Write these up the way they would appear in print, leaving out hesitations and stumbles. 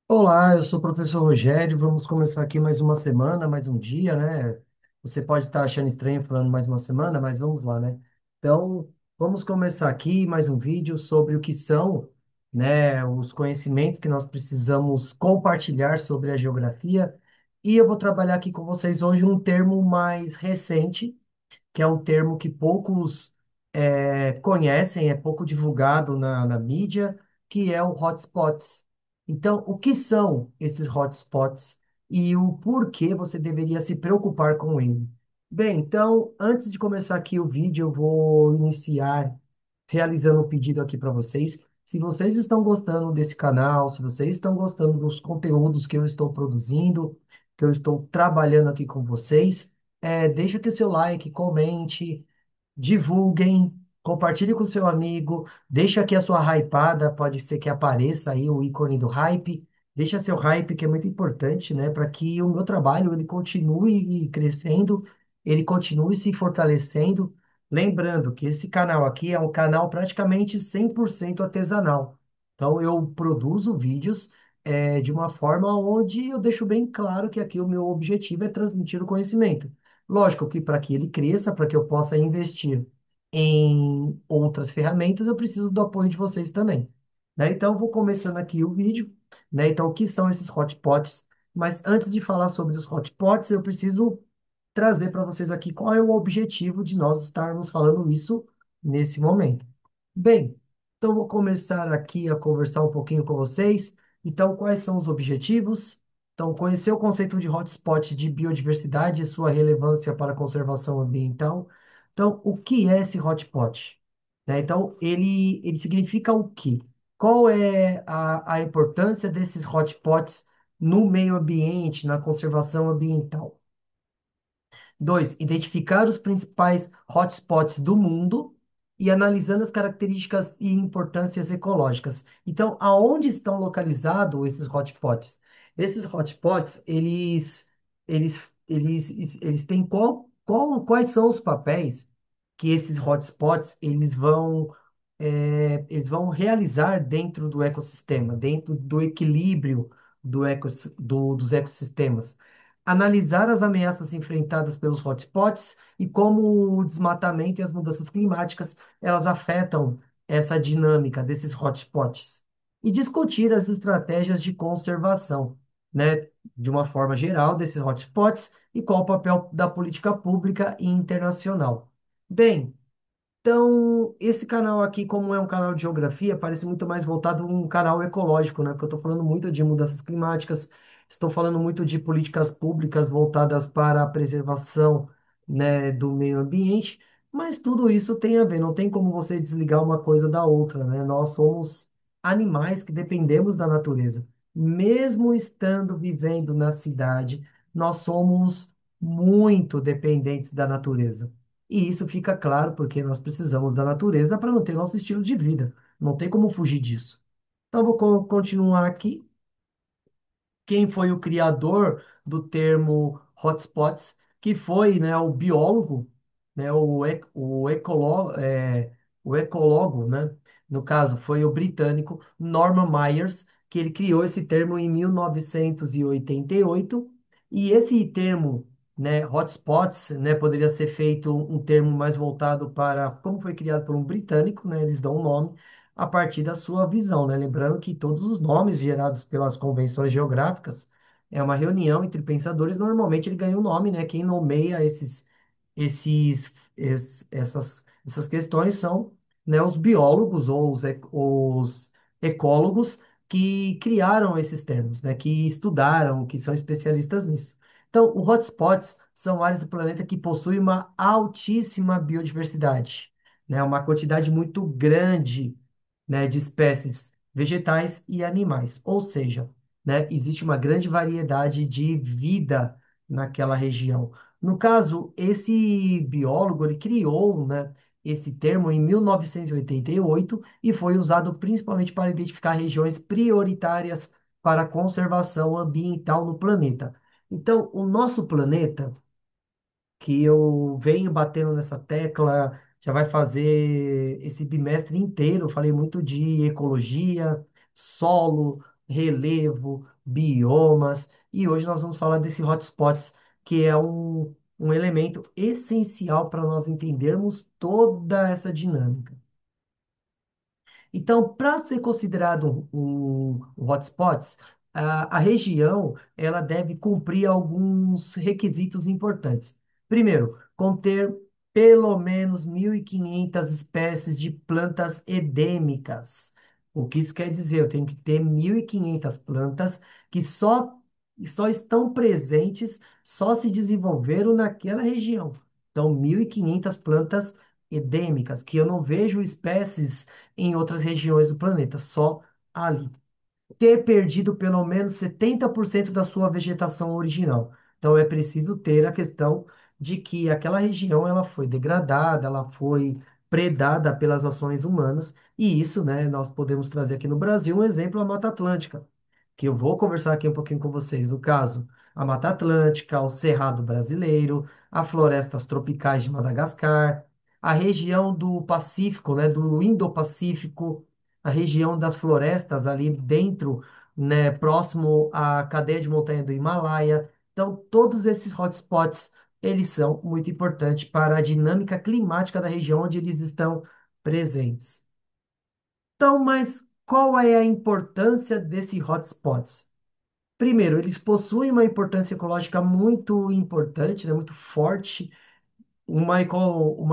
Olá, eu sou o professor Rogério. Vamos começar aqui mais uma semana, mais um dia, né? Você pode estar achando estranho falando mais uma semana, mas vamos lá, né? Então, vamos começar aqui mais um vídeo sobre o que são, né, os conhecimentos que nós precisamos compartilhar sobre a geografia. E eu vou trabalhar aqui com vocês hoje um termo mais recente, que é um termo que poucos conhecem, é pouco divulgado na mídia, que é o hotspots. Então, o que são esses hotspots e o porquê você deveria se preocupar com ele? Bem, então, antes de começar aqui o vídeo, eu vou iniciar realizando um pedido aqui para vocês. Se vocês estão gostando desse canal, se vocês estão gostando dos conteúdos que eu estou produzindo, que eu estou trabalhando aqui com vocês, deixa aqui o seu like, comente, divulguem, compartilhe com seu amigo, deixa aqui a sua hypada, pode ser que apareça aí o ícone do hype, deixa seu hype que é muito importante, né, para que o meu trabalho ele continue crescendo, ele continue se fortalecendo. Lembrando que esse canal aqui é um canal praticamente 100% artesanal. Então eu produzo vídeos de uma forma onde eu deixo bem claro que aqui o meu objetivo é transmitir o conhecimento. Lógico que para que ele cresça, para que eu possa investir em outras ferramentas, eu preciso do apoio de vocês também, né? Então, eu vou começando aqui o vídeo, né? Então, o que são esses hotpots? Mas antes de falar sobre os hotpots, eu preciso trazer para vocês aqui qual é o objetivo de nós estarmos falando isso nesse momento. Bem, então vou começar aqui a conversar um pouquinho com vocês. Então, quais são os objetivos? Então, conhecer o conceito de hotspot de biodiversidade e sua relevância para a conservação ambiental. Então, o que é esse hotspot? Né? Então, ele significa o quê? Qual é a importância desses hotspots no meio ambiente, na conservação ambiental? Dois, identificar os principais hotspots do mundo e analisando as características e importâncias ecológicas. Então, aonde estão localizados esses hotspots? Esses hotspots, eles têm quais são os papéis que esses hotspots eles vão realizar dentro do ecossistema, dentro do equilíbrio dos ecossistemas, analisar as ameaças enfrentadas pelos hotspots e como o desmatamento e as mudanças climáticas elas afetam essa dinâmica desses hotspots e discutir as estratégias de conservação, né, de uma forma geral desses hotspots e qual o papel da política pública e internacional. Bem, então, esse canal aqui, como é um canal de geografia, parece muito mais voltado a um canal ecológico, né? Porque eu estou falando muito de mudanças climáticas, estou falando muito de políticas públicas voltadas para a preservação, né, do meio ambiente, mas tudo isso tem a ver, não tem como você desligar uma coisa da outra, né? Nós somos animais que dependemos da natureza. Mesmo estando vivendo na cidade, nós somos muito dependentes da natureza. E isso fica claro porque nós precisamos da natureza para manter nosso estilo de vida. Não tem como fugir disso. Então, vou continuar aqui. Quem foi o criador do termo hotspots, que foi, né, o biólogo, né, o ecólogo, né, no caso, foi o britânico Norman Myers, que ele criou esse termo em 1988, e esse termo, né, hotspots, né, poderia ser feito um termo mais voltado para, como foi criado por um britânico, né, eles dão um nome, a partir da sua visão, né? Lembrando que todos os nomes gerados pelas convenções geográficas é uma reunião entre pensadores, normalmente ele ganha um nome, né? Quem nomeia essas questões são, né, os biólogos ou os ecólogos que criaram esses termos, né? Que estudaram, que são especialistas nisso. Então, os hotspots são áreas do planeta que possuem uma altíssima biodiversidade, né? Uma quantidade muito grande, né, de espécies vegetais e animais. Ou seja, né, existe uma grande variedade de vida naquela região. No caso, esse biólogo ele criou, né, esse termo em 1988 e foi usado principalmente para identificar regiões prioritárias para a conservação ambiental no planeta. Então, o nosso planeta que eu venho batendo nessa tecla, já vai fazer esse bimestre inteiro. Eu falei muito de ecologia, solo, relevo, biomas. E hoje nós vamos falar desse hotspots, que é um elemento essencial para nós entendermos toda essa dinâmica. Então, para ser considerado um hotspots, a região ela deve cumprir alguns requisitos importantes. Primeiro, conter pelo menos 1.500 espécies de plantas endêmicas. O que isso quer dizer? Eu tenho que ter 1.500 plantas que só estão presentes, só se desenvolveram naquela região. Então, 1.500 plantas endêmicas, que eu não vejo espécies em outras regiões do planeta, só ali. Ter perdido pelo menos 70% da sua vegetação original. Então é preciso ter a questão de que aquela região ela foi degradada, ela foi predada pelas ações humanas, e isso, né, nós podemos trazer aqui no Brasil um exemplo, a Mata Atlântica, que eu vou conversar aqui um pouquinho com vocês. No caso, a Mata Atlântica, o Cerrado Brasileiro, as florestas tropicais de Madagascar, a região do Pacífico, né, do Indo-Pacífico, a região das florestas ali dentro, né, próximo à cadeia de montanha do Himalaia. Então, todos esses hotspots, eles são muito importantes para a dinâmica climática da região onde eles estão presentes. Então, mas qual é a importância desses hotspots? Primeiro, eles possuem uma importância ecológica muito importante, né, muito forte, uma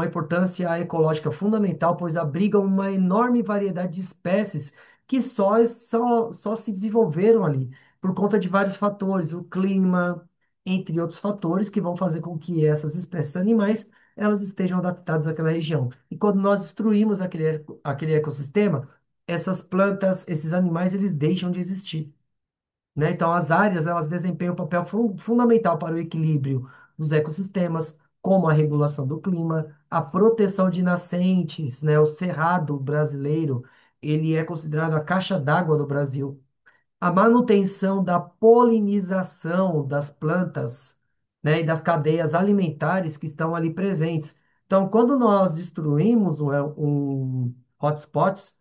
importância ecológica fundamental, pois abrigam uma enorme variedade de espécies que só se desenvolveram ali por conta de vários fatores, o clima, entre outros fatores, que vão fazer com que essas espécies animais elas estejam adaptadas àquela região. E quando nós destruímos aquele ecossistema, essas plantas, esses animais, eles deixam de existir, né? Então, as áreas elas desempenham um papel fundamental para o equilíbrio dos ecossistemas, como a regulação do clima, a proteção de nascentes, né? O cerrado brasileiro, ele é considerado a caixa d'água do Brasil, a manutenção da polinização das plantas, né, e das cadeias alimentares que estão ali presentes. Então, quando nós destruímos um hotspots,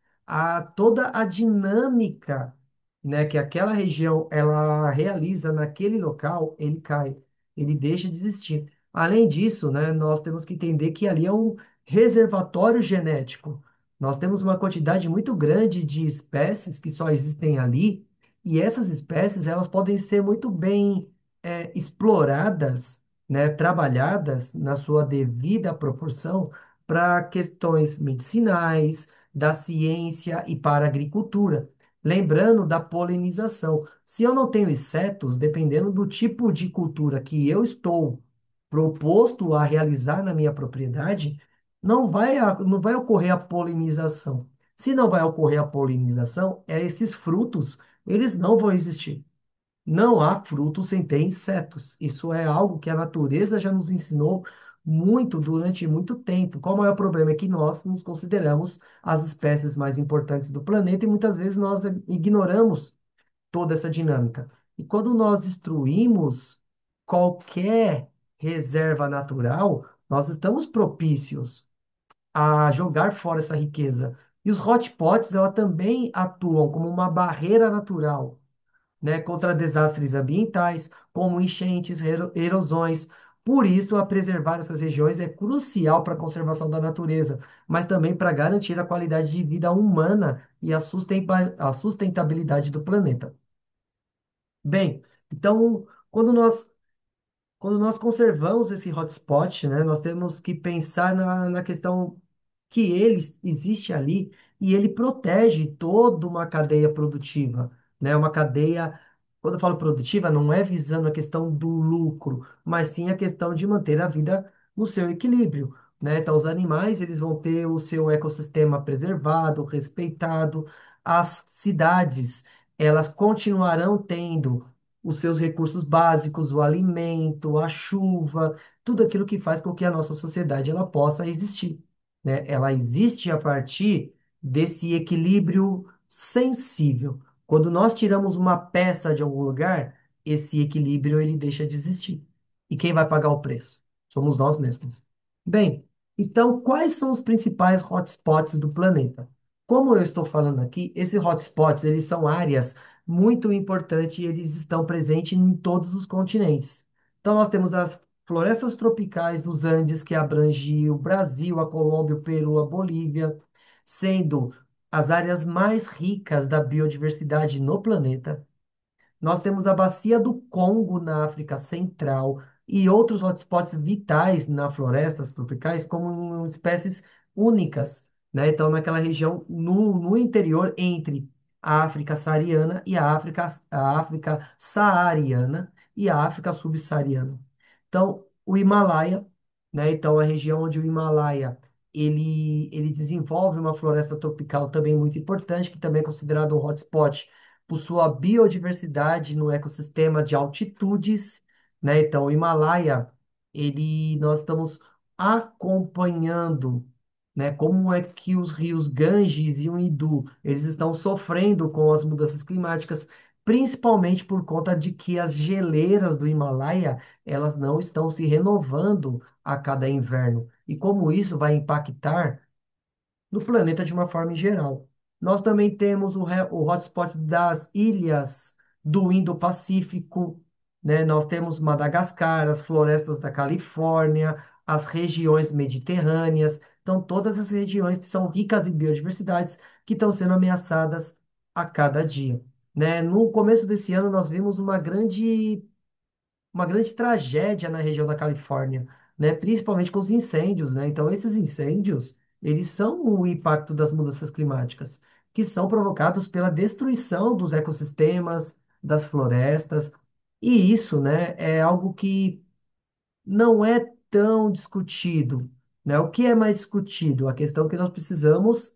toda a dinâmica, né, que aquela região ela realiza naquele local, ele cai, ele deixa de existir. Além disso, né, nós temos que entender que ali é um reservatório genético. Nós temos uma quantidade muito grande de espécies que só existem ali, e essas espécies, elas podem ser muito bem exploradas, né, trabalhadas na sua devida proporção para questões medicinais, da ciência e para a agricultura. Lembrando da polinização. Se eu não tenho insetos, dependendo do tipo de cultura que eu estou proposto a realizar na minha propriedade, não vai ocorrer a polinização. Se não vai ocorrer a polinização, esses frutos eles não vão existir. Não há frutos sem ter insetos. Isso é algo que a natureza já nos ensinou muito durante muito tempo. Qual o maior problema? É que nós nos consideramos as espécies mais importantes do planeta e muitas vezes nós ignoramos toda essa dinâmica. E quando nós destruímos qualquer reserva natural, nós estamos propícios a jogar fora essa riqueza. E os hotspots, ela também atuam como uma barreira natural, né, contra desastres ambientais, como enchentes, erosões. Por isso, a preservar essas regiões é crucial para a conservação da natureza, mas também para garantir a qualidade de vida humana e a sustentabilidade do planeta. Bem, então, quando nós conservamos esse hotspot, né, nós temos que pensar na questão que ele existe ali e ele protege toda uma cadeia produtiva, né? Uma cadeia, quando eu falo produtiva, não é visando a questão do lucro, mas sim a questão de manter a vida no seu equilíbrio, né? Então, os animais, eles vão ter o seu ecossistema preservado, respeitado, as cidades, elas continuarão tendo os seus recursos básicos, o alimento, a chuva, tudo aquilo que faz com que a nossa sociedade ela possa existir, né? Ela existe a partir desse equilíbrio sensível. Quando nós tiramos uma peça de algum lugar, esse equilíbrio ele deixa de existir. E quem vai pagar o preço? Somos nós mesmos. Bem, então quais são os principais hotspots do planeta? Como eu estou falando aqui, esses hotspots, eles são áreas muito importantes e eles estão presentes em todos os continentes. Então, nós temos as florestas tropicais dos Andes, que abrange o Brasil, a Colômbia, o Peru, a Bolívia, sendo as áreas mais ricas da biodiversidade no planeta. Nós temos a Bacia do Congo na África Central e outros hotspots vitais na florestas tropicais, como espécies únicas, né? Então, naquela região, no interior, entre a África saariana e a África saariana e a África subsaariana. Então, o Himalaia, né? Então, a região onde o Himalaia ele desenvolve uma floresta tropical também muito importante, que também é considerado um hotspot por sua biodiversidade no ecossistema de altitudes, né? Então, o Himalaia, nós estamos acompanhando, né? Como é que os rios Ganges e o Indo, eles estão sofrendo com as mudanças climáticas, principalmente por conta de que as geleiras do Himalaia, elas não estão se renovando a cada inverno. E como isso vai impactar no planeta de uma forma em geral. Nós também temos o hotspot das ilhas do Indo-Pacífico, né? Nós temos Madagascar, as florestas da Califórnia, as regiões mediterrâneas. Então, todas as regiões que são ricas em biodiversidades que estão sendo ameaçadas a cada dia, né? No começo desse ano, nós vimos uma grande tragédia na região da Califórnia, né? Principalmente com os incêndios, né? Então, esses incêndios, eles são o impacto das mudanças climáticas, que são provocados pela destruição dos ecossistemas, das florestas, e isso, né, é algo que não é tão discutido, né? O que é mais discutido? A questão que nós precisamos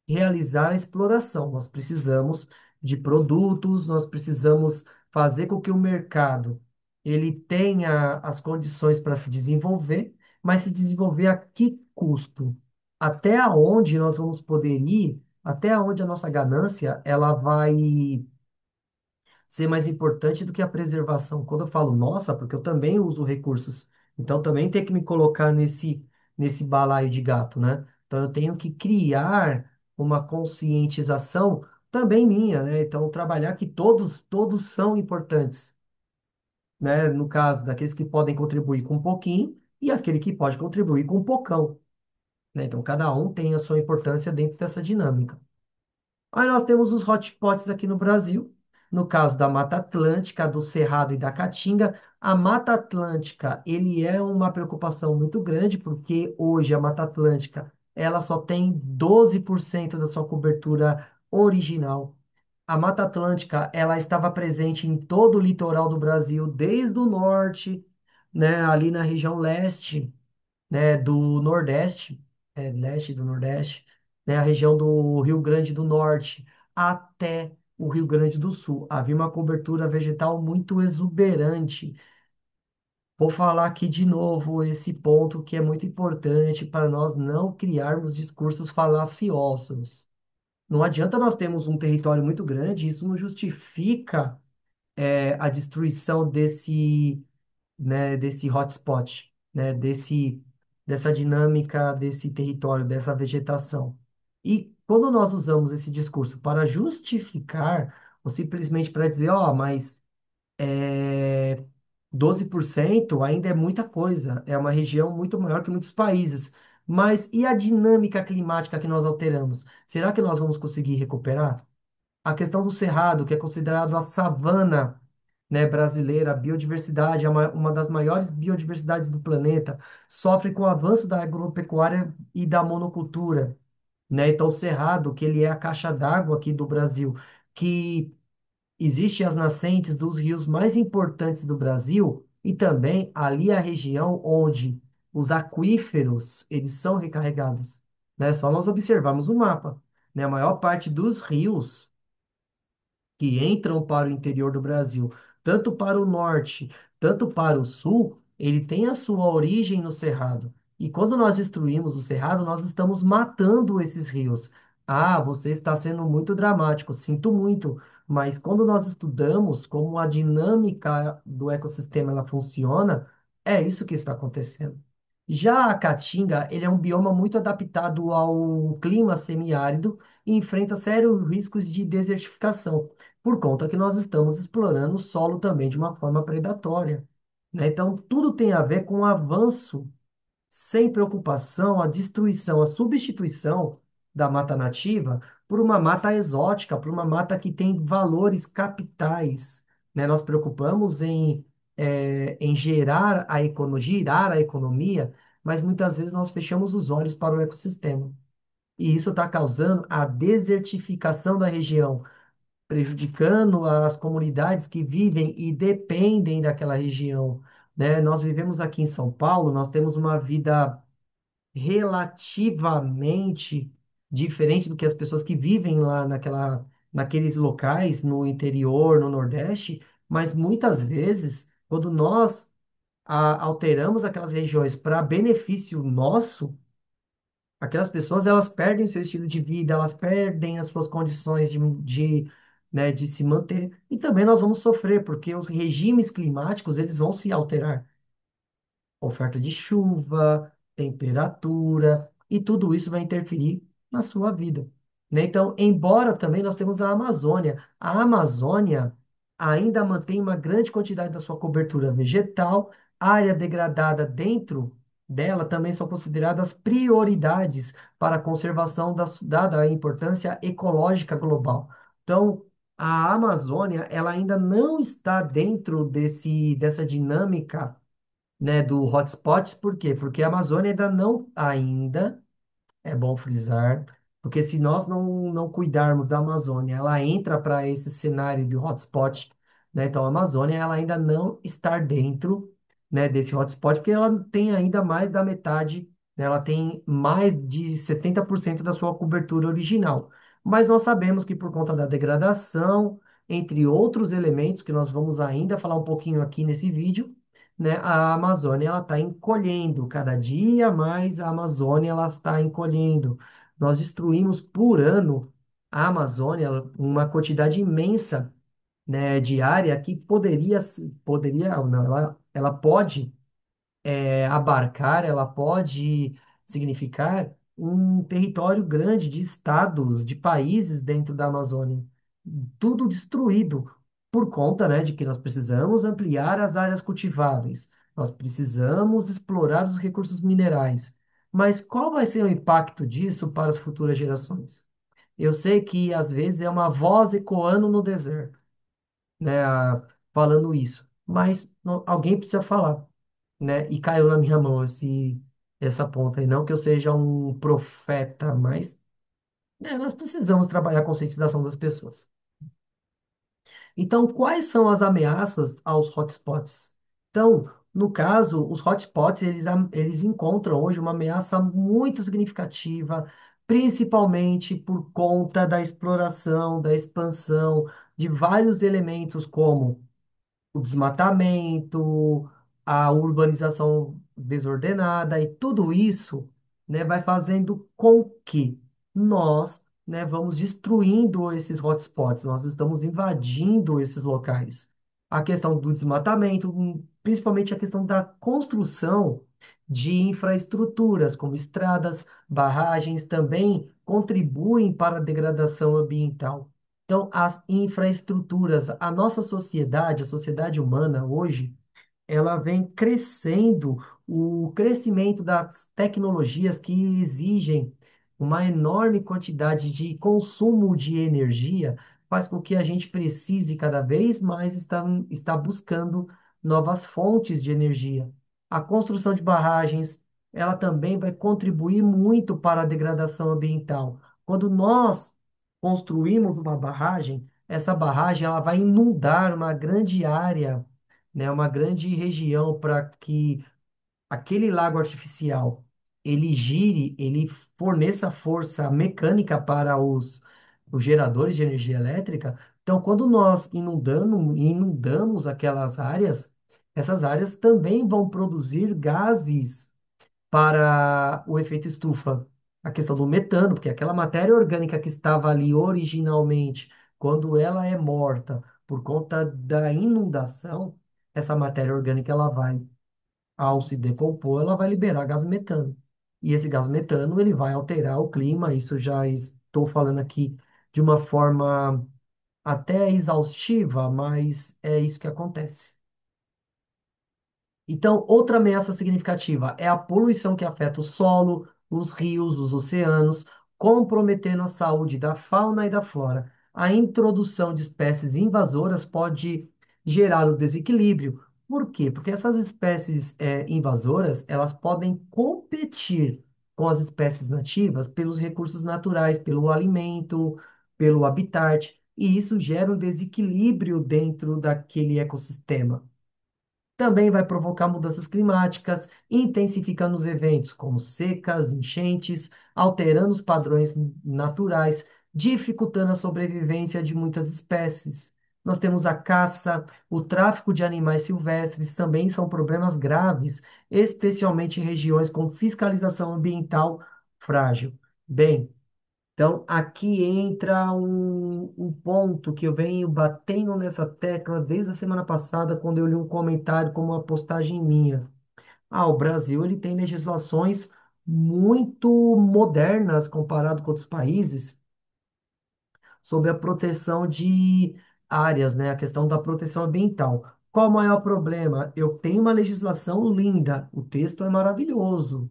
realizar a exploração. Nós precisamos de produtos, nós precisamos fazer com que o mercado ele tenha as condições para se desenvolver, mas se desenvolver a que custo? Até onde nós vamos poder ir? Até onde a nossa ganância ela vai ser mais importante do que a preservação. Quando eu falo nossa, porque eu também uso recursos, então também tenho que me colocar nesse balaio de gato, né? Então eu tenho que criar uma conscientização também minha, né? Então trabalhar que todos são importantes, né? No caso daqueles que podem contribuir com um pouquinho e aquele que pode contribuir com um pocão, né? Então cada um tem a sua importância dentro dessa dinâmica. Aí nós temos os hotspots aqui no Brasil. No caso da Mata Atlântica, do Cerrado e da Caatinga, a Mata Atlântica, ele é uma preocupação muito grande, porque hoje a Mata Atlântica, ela só tem 12% da sua cobertura original. A Mata Atlântica, ela estava presente em todo o litoral do Brasil, desde o norte, né, ali na região leste, né, do Nordeste, leste do Nordeste, né, a região do Rio Grande do Norte, até o Rio Grande do Sul. Havia uma cobertura vegetal muito exuberante. Vou falar aqui de novo esse ponto que é muito importante para nós não criarmos discursos falaciosos. Não adianta nós termos um território muito grande, isso não justifica a destruição desse hotspot, né, dessa dinâmica desse território, dessa vegetação. E quando nós usamos esse discurso para justificar, ou simplesmente para dizer, ó, mas 12% ainda é muita coisa, é uma região muito maior que muitos países. Mas e a dinâmica climática que nós alteramos? Será que nós vamos conseguir recuperar? A questão do cerrado, que é considerado a savana, né, brasileira, a biodiversidade, é uma das maiores biodiversidades do planeta, sofre com o avanço da agropecuária e da monocultura, né? Então, o cerrado, que ele é a caixa d'água aqui do Brasil, que existe as nascentes dos rios mais importantes do Brasil e também ali a região onde os aquíferos, eles são recarregados, né? Só nós observarmos o mapa, né? A maior parte dos rios que entram para o interior do Brasil, tanto para o norte, tanto para o sul, ele tem a sua origem no Cerrado. E quando nós destruímos o Cerrado, nós estamos matando esses rios. Ah, você está sendo muito dramático, sinto muito, mas quando nós estudamos como a dinâmica do ecossistema ela funciona, é isso que está acontecendo. Já a Caatinga, ele é um bioma muito adaptado ao clima semiárido e enfrenta sérios riscos de desertificação, por conta que nós estamos explorando o solo também de uma forma predatória, né? Então, tudo tem a ver com o avanço sem preocupação, a destruição, a substituição da mata nativa por uma mata exótica, por uma mata que tem valores capitais, né? Nós preocupamos em girar a economia, mas muitas vezes nós fechamos os olhos para o ecossistema. E isso está causando a desertificação da região, prejudicando as comunidades que vivem e dependem daquela região, né? Nós vivemos aqui em São Paulo, nós temos uma vida relativamente diferente do que as pessoas que vivem lá naqueles locais, no interior, no Nordeste, mas muitas vezes, quando nós alteramos aquelas regiões para benefício nosso, aquelas pessoas elas perdem o seu estilo de vida, elas perdem as suas condições né, de se manter, e também nós vamos sofrer, porque os regimes climáticos eles vão se alterar, oferta de chuva, temperatura, e tudo isso vai interferir na sua vida, né? Então, embora também nós temos a Amazônia ainda mantém uma grande quantidade da sua cobertura vegetal, área degradada dentro dela também são consideradas prioridades para a conservação dada a importância ecológica global. Então, a Amazônia, ela ainda não está dentro dessa dinâmica, né, do hotspots, por quê? Porque a Amazônia ainda é bom frisar, porque se nós não cuidarmos da Amazônia, ela entra para esse cenário de hotspot, né? Então a Amazônia ela ainda não está dentro, né, desse hotspot, porque ela tem ainda mais da metade, né? Ela tem mais de 70% da sua cobertura original. Mas nós sabemos que por conta da degradação, entre outros elementos que nós vamos ainda falar um pouquinho aqui nesse vídeo, né, a Amazônia ela está encolhendo, cada dia mais a Amazônia ela está encolhendo. Nós destruímos por ano a Amazônia, uma quantidade imensa, né, de área que não, ela pode abarcar, ela pode significar um território grande de estados, de países dentro da Amazônia, tudo destruído por conta, né, de que nós precisamos ampliar as áreas cultiváveis, nós precisamos explorar os recursos minerais. Mas qual vai ser o impacto disso para as futuras gerações? Eu sei que às vezes é uma voz ecoando no deserto, né, falando isso, mas alguém precisa falar, né? E caiu na minha mão essa ponta aí. Não que eu seja um profeta, mas nós precisamos trabalhar a conscientização das pessoas. Então, quais são as ameaças aos hotspots? Então, no caso, os hotspots, eles encontram hoje uma ameaça muito significativa, principalmente por conta da exploração, da expansão de vários elementos como o desmatamento, a urbanização desordenada e tudo isso, né, vai fazendo com que nós, né, vamos destruindo esses hotspots, nós estamos invadindo esses locais. A questão do desmatamento, principalmente a questão da construção de infraestruturas, como estradas, barragens, também contribuem para a degradação ambiental. Então, as infraestruturas, a nossa sociedade, a sociedade humana hoje, ela vem crescendo, o crescimento das tecnologias que exigem uma enorme quantidade de consumo de energia faz com que a gente precise cada vez mais estar buscando novas fontes de energia. A construção de barragens, ela também vai contribuir muito para a degradação ambiental. Quando nós construímos uma barragem, essa barragem ela vai inundar uma grande área, né, uma grande região para que aquele lago artificial ele gire, ele forneça força mecânica para os geradores de energia elétrica. Então, quando nós inundamos aquelas áreas, essas áreas também vão produzir gases para o efeito estufa. A questão do metano, porque aquela matéria orgânica que estava ali originalmente, quando ela é morta por conta da inundação, essa matéria orgânica ela vai ao se decompor, ela vai liberar gás metano. E esse gás metano, ele vai alterar o clima, isso já estou falando aqui de uma forma até exaustiva, mas é isso que acontece. Então, outra ameaça significativa é a poluição que afeta o solo, os rios, os oceanos, comprometendo a saúde da fauna e da flora. A introdução de espécies invasoras pode gerar o desequilíbrio. Por quê? Porque essas espécies invasoras, elas podem competir com as espécies nativas pelos recursos naturais, pelo alimento, pelo habitat, e isso gera um desequilíbrio dentro daquele ecossistema. Também vai provocar mudanças climáticas, intensificando os eventos como secas, enchentes, alterando os padrões naturais, dificultando a sobrevivência de muitas espécies. Nós temos a caça, o tráfico de animais silvestres também são problemas graves, especialmente em regiões com fiscalização ambiental frágil. Bem, então, aqui entra um ponto que eu venho batendo nessa tecla desde a semana passada, quando eu li um comentário como uma postagem minha. Ah, o Brasil ele tem legislações muito modernas comparado com outros países sobre a proteção de áreas, né? A questão da proteção ambiental. Qual o maior problema? Eu tenho uma legislação linda, o texto é maravilhoso.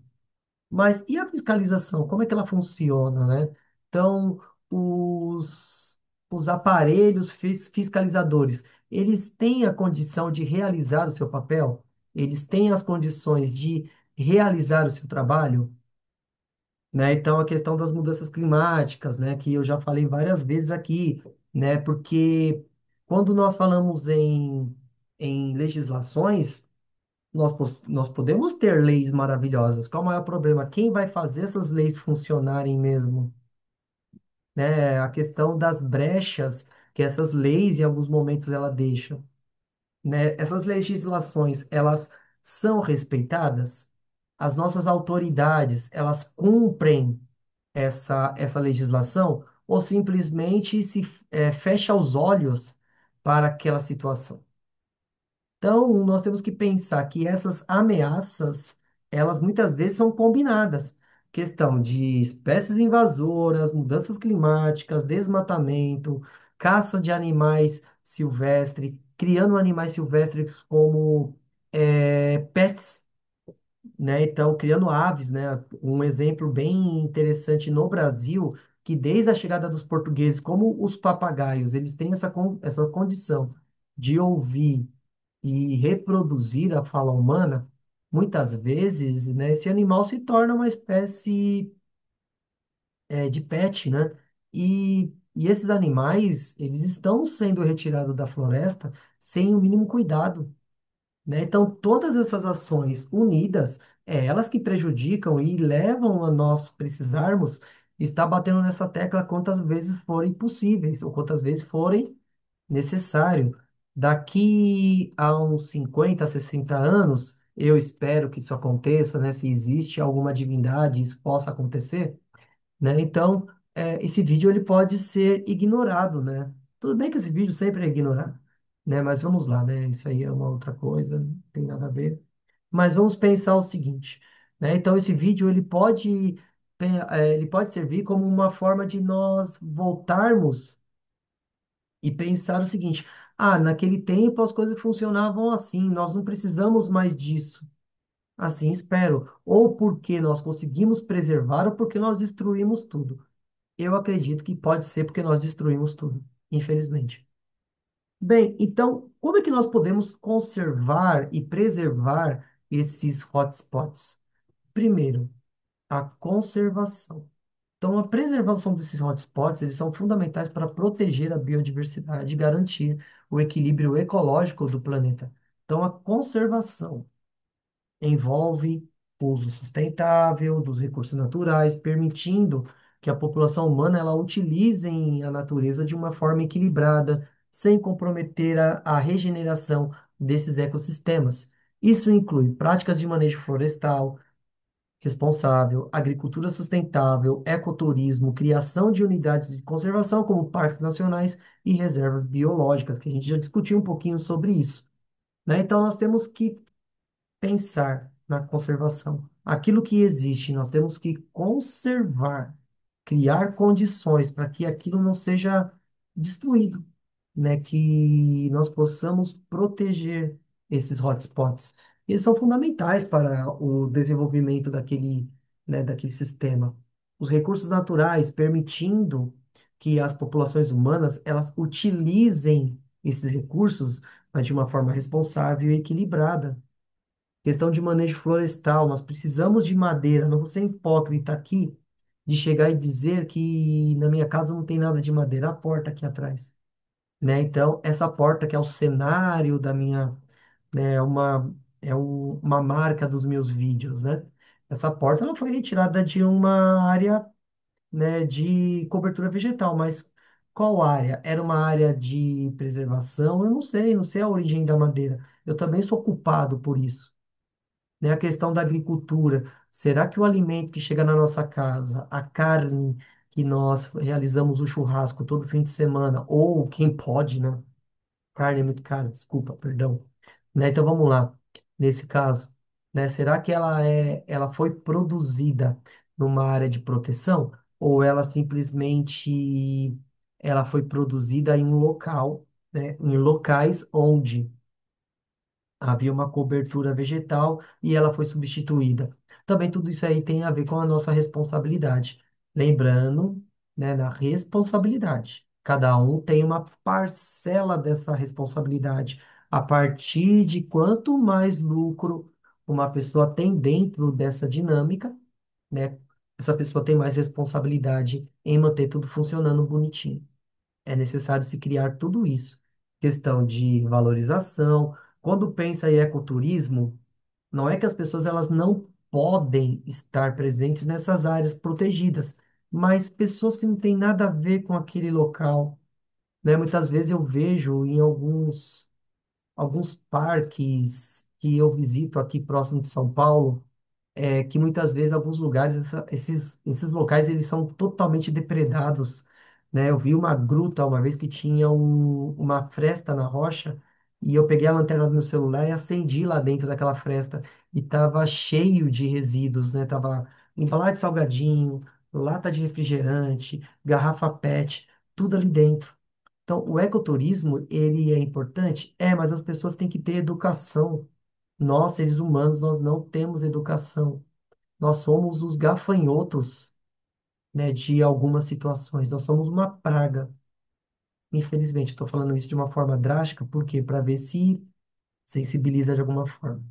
Mas e a fiscalização? Como é que ela funciona, né? Então, os aparelhos fiscalizadores, eles têm a condição de realizar o seu papel? Eles têm as condições de realizar o seu trabalho? Né? Então, a questão das mudanças climáticas, né? Que eu já falei várias vezes aqui, né? Porque quando nós falamos em legislações, nós podemos ter leis maravilhosas. Qual é o maior problema? Quem vai fazer essas leis funcionarem mesmo? Né? A questão das brechas que essas leis, em alguns momentos, ela deixam. Né? Essas legislações, elas são respeitadas? As nossas autoridades, elas cumprem essa legislação? Ou simplesmente se fecha os olhos para aquela situação? Então, nós temos que pensar que essas ameaças, elas muitas vezes são combinadas. Questão de espécies invasoras, mudanças climáticas, desmatamento, caça de animais silvestres, criando animais silvestres como pets, né? Então, criando aves, né? Um exemplo bem interessante no Brasil, que desde a chegada dos portugueses, como os papagaios, eles têm essa condição de ouvir e reproduzir a fala humana, muitas vezes, né, esse animal se torna uma espécie de pet, né? E esses animais, eles estão sendo retirados da floresta sem o mínimo cuidado, né? Então, todas essas ações unidas, elas que prejudicam e levam a nós precisarmos estar batendo nessa tecla quantas vezes forem possíveis, ou quantas vezes forem necessário. Daqui a uns 50, 60 anos, eu espero que isso aconteça, né? Se existe alguma divindade, isso possa acontecer, né? Então, esse vídeo ele pode ser ignorado, né? Tudo bem que esse vídeo sempre é ignorado, né? Mas vamos lá, né? Isso aí é uma outra coisa, não tem nada a ver. Mas vamos pensar o seguinte, né? Então, esse vídeo ele pode servir como uma forma de nós voltarmos e pensar o seguinte: ah, naquele tempo as coisas funcionavam assim, nós não precisamos mais disso. Assim espero. Ou porque nós conseguimos preservar, ou porque nós destruímos tudo. Eu acredito que pode ser porque nós destruímos tudo, infelizmente. Bem, então, como é que nós podemos conservar e preservar esses hotspots? Primeiro, a conservação. Então, a preservação desses hotspots, eles são fundamentais para proteger a biodiversidade e garantir o equilíbrio ecológico do planeta. Então, a conservação envolve o uso sustentável dos recursos naturais, permitindo que a população humana ela utilize a natureza de uma forma equilibrada, sem comprometer a regeneração desses ecossistemas. Isso inclui práticas de manejo florestal, responsável, agricultura sustentável, ecoturismo, criação de unidades de conservação, como parques nacionais e reservas biológicas, que a gente já discutiu um pouquinho sobre isso, né? Então, nós temos que pensar na conservação. Aquilo que existe, nós temos que conservar, criar condições para que aquilo não seja destruído, né? Que nós possamos proteger esses hotspots. Eles são fundamentais para o desenvolvimento daquele, né, daquele sistema. Os recursos naturais permitindo que as populações humanas elas utilizem esses recursos, mas de uma forma responsável e equilibrada. Questão de manejo florestal, nós precisamos de madeira. Não vou ser hipócrita aqui de chegar e dizer que na minha casa não tem nada de madeira. A porta aqui atrás, né? Então, essa porta que é o cenário da minha, né, uma marca dos meus vídeos, né? Essa porta não foi retirada de uma área, né, de cobertura vegetal, mas qual área? Era uma área de preservação? Eu não sei a origem da madeira. Eu também sou culpado por isso, né? A questão da agricultura. Será que o alimento que chega na nossa casa, a carne que nós realizamos o churrasco todo fim de semana, ou quem pode, né? Carne é muito cara, desculpa, perdão. Né? Então vamos lá. Nesse caso, né? Será que ela foi produzida numa área de proteção ou ela simplesmente ela foi produzida em um local, né? Em locais onde havia uma cobertura vegetal e ela foi substituída. Também tudo isso aí tem a ver com a nossa responsabilidade. Lembrando, né, na responsabilidade. Cada um tem uma parcela dessa responsabilidade. A partir de quanto mais lucro uma pessoa tem dentro dessa dinâmica, né, essa pessoa tem mais responsabilidade em manter tudo funcionando bonitinho. É necessário se criar tudo isso. Questão de valorização. Quando pensa em ecoturismo, não é que as pessoas elas não podem estar presentes nessas áreas protegidas, mas pessoas que não têm nada a ver com aquele local, né? Muitas vezes eu vejo em alguns parques que eu visito aqui próximo de São Paulo, que muitas vezes alguns lugares, esses locais, eles são totalmente depredados, né? Eu vi uma gruta uma vez que tinha uma fresta na rocha e eu peguei a lanterna do meu celular e acendi lá dentro daquela fresta e tava cheio de resíduos, né? Tava embalagem de salgadinho, lata de refrigerante, garrafa PET, tudo ali dentro. Então, o ecoturismo, ele é importante? É, mas as pessoas têm que ter educação. Nós, seres humanos, nós não temos educação. Nós somos os gafanhotos, né, de algumas situações. Nós somos uma praga. Infelizmente, estou falando isso de uma forma drástica, por quê? Para ver se sensibiliza de alguma forma.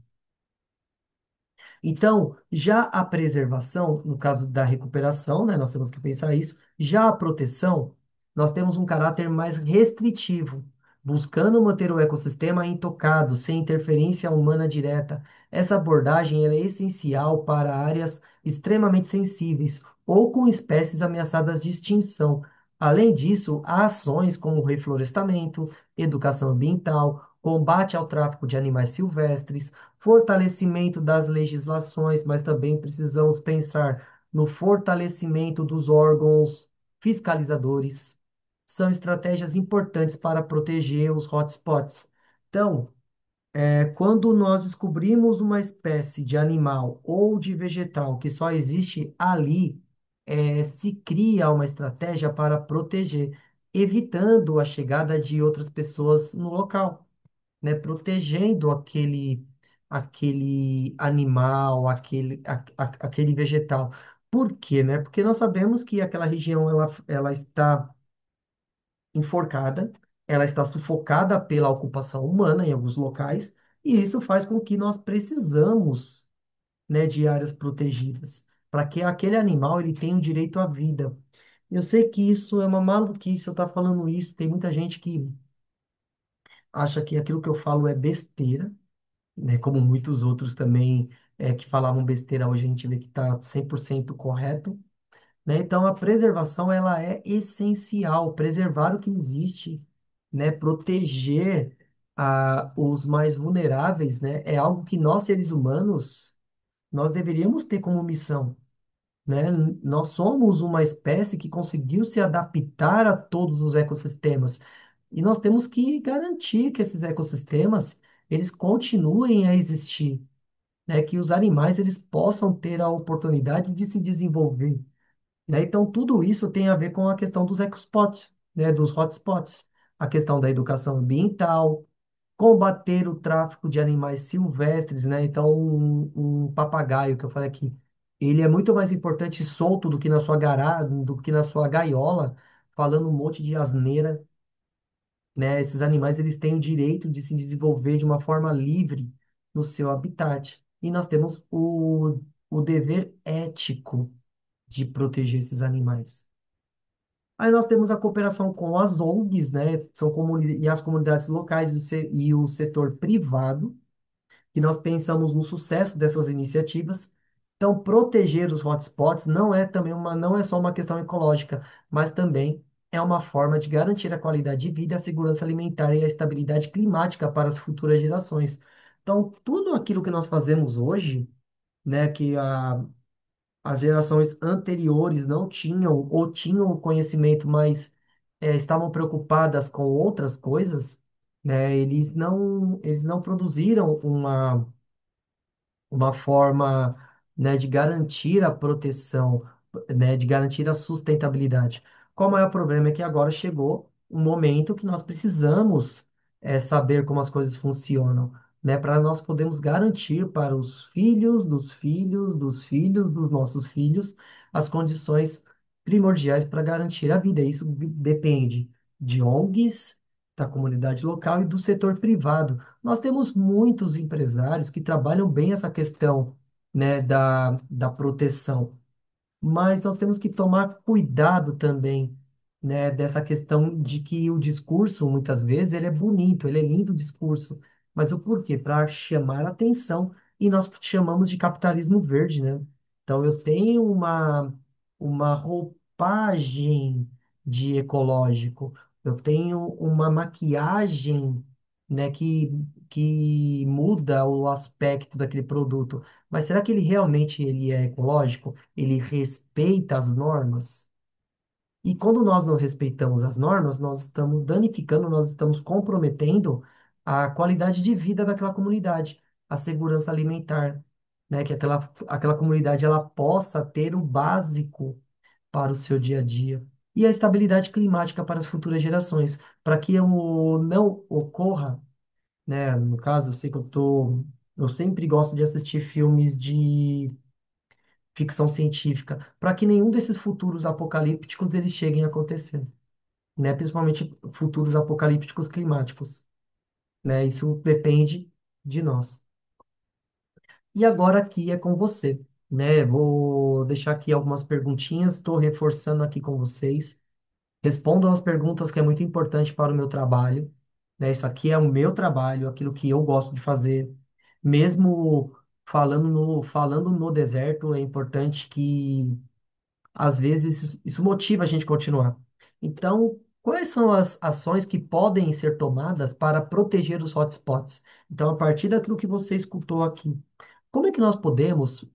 Então, já a preservação, no caso da recuperação, né, nós temos que pensar isso. Já a proteção, nós temos um caráter mais restritivo, buscando manter o ecossistema intocado, sem interferência humana direta. Essa abordagem ela é essencial para áreas extremamente sensíveis ou com espécies ameaçadas de extinção. Além disso, há ações como reflorestamento, educação ambiental, combate ao tráfico de animais silvestres, fortalecimento das legislações, mas também precisamos pensar no fortalecimento dos órgãos fiscalizadores. São estratégias importantes para proteger os hotspots. Então, quando nós descobrimos uma espécie de animal ou de vegetal que só existe ali, se cria uma estratégia para proteger, evitando a chegada de outras pessoas no local, né, protegendo aquele animal, aquele vegetal. Por quê, né? Porque nós sabemos que aquela região ela está enforcada, ela está sufocada pela ocupação humana em alguns locais, e isso faz com que nós precisamos, né, de áreas protegidas, para que aquele animal ele tenha o direito à vida. Eu sei que isso é uma maluquice, eu estar falando isso, tem muita gente que acha que aquilo que eu falo é besteira, né, como muitos outros também que falavam besteira, hoje a gente vê que está 100% correto, né? Então a preservação ela é essencial, preservar o que existe, né, proteger os mais vulneráveis, né, é algo que nós seres humanos nós deveríamos ter como missão, né? Nós somos uma espécie que conseguiu se adaptar a todos os ecossistemas e nós temos que garantir que esses ecossistemas eles continuem a existir, né, que os animais eles possam ter a oportunidade de se desenvolver, né? Então, tudo isso tem a ver com a questão dos ecosports, né, dos hotspots, a questão da educação ambiental, combater o tráfico de animais silvestres, né? Então, um papagaio que eu falei aqui, ele é muito mais importante solto do que na sua do que na sua gaiola, falando um monte de asneira, né? Esses animais, eles têm o direito de se desenvolver de uma forma livre no seu habitat. E nós temos o dever ético de proteger esses animais. Aí nós temos a cooperação com as ONGs, né? E as comunidades locais e o setor privado, que nós pensamos no sucesso dessas iniciativas. Então, proteger os hotspots não é só uma questão ecológica, mas também é uma forma de garantir a qualidade de vida, a segurança alimentar e a estabilidade climática para as futuras gerações. Então, tudo aquilo que nós fazemos hoje, né, as gerações anteriores não tinham ou tinham o conhecimento, mas estavam preocupadas com outras coisas, né, eles não produziram uma forma, né, de garantir a proteção, né, de garantir a sustentabilidade. Qual o maior problema é que agora chegou um momento que nós precisamos saber como as coisas funcionam, né, para nós podermos garantir para os filhos dos filhos dos filhos dos nossos filhos as condições primordiais para garantir a vida. Isso depende de ONGs, da comunidade local e do setor privado. Nós temos muitos empresários que trabalham bem essa questão, né, da proteção, mas nós temos que tomar cuidado também, né, dessa questão de que o discurso, muitas vezes, ele é bonito, ele é lindo o discurso, mas o porquê? Para chamar atenção, e nós chamamos de capitalismo verde, né? Então, eu tenho uma roupagem de ecológico, eu tenho uma maquiagem, né, que muda o aspecto daquele produto, mas será que ele é ecológico? Ele respeita as normas? E quando nós não respeitamos as normas, nós estamos danificando, nós estamos comprometendo a qualidade de vida daquela comunidade, a segurança alimentar, né? Que aquela comunidade ela possa ter o básico para o seu dia a dia. E a estabilidade climática para as futuras gerações, para que não ocorra, né? No caso, eu sempre gosto de assistir filmes de ficção científica, para que nenhum desses futuros apocalípticos eles cheguem a acontecer, né? Principalmente futuros apocalípticos climáticos, né? Isso depende de nós. E agora aqui é com você, né? Vou deixar aqui algumas perguntinhas, estou reforçando aqui com vocês. Respondam as perguntas que é muito importante para o meu trabalho, né? Isso aqui é o meu trabalho, aquilo que eu gosto de fazer. Mesmo falando no deserto, é importante que às vezes isso motiva a gente a continuar. Então, quais são as ações que podem ser tomadas para proteger os hotspots? Então, a partir daquilo que você escutou aqui, como é que nós podemos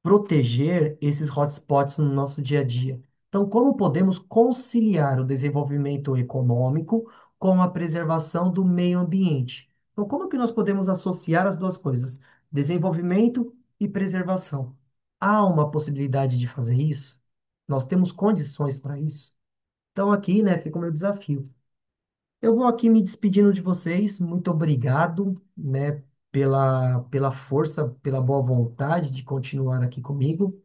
proteger esses hotspots no nosso dia a dia? Então, como podemos conciliar o desenvolvimento econômico com a preservação do meio ambiente? Então, como que nós podemos associar as duas coisas, desenvolvimento e preservação? Há uma possibilidade de fazer isso? Nós temos condições para isso? Então, aqui, né, fica o meu desafio. Eu vou aqui me despedindo de vocês. Muito obrigado, né, pela força, pela boa vontade de continuar aqui comigo,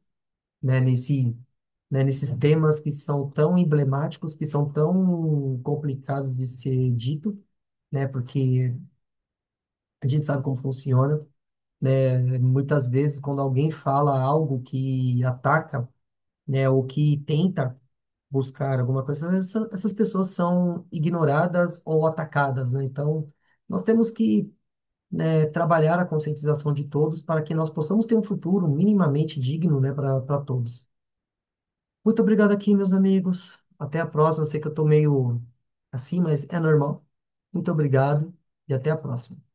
né, nesses temas que são tão emblemáticos, que são tão complicados de ser dito, né, porque a gente sabe como funciona, né, muitas vezes quando alguém fala algo que ataca, né, ou que tenta buscar alguma coisa, essas pessoas são ignoradas ou atacadas, né, então nós temos que, né, trabalhar a conscientização de todos para que nós possamos ter um futuro minimamente digno, né, para todos. Muito obrigado aqui, meus amigos. Até a próxima. Eu sei que eu tô meio assim, mas é normal. Muito obrigado e até a próxima.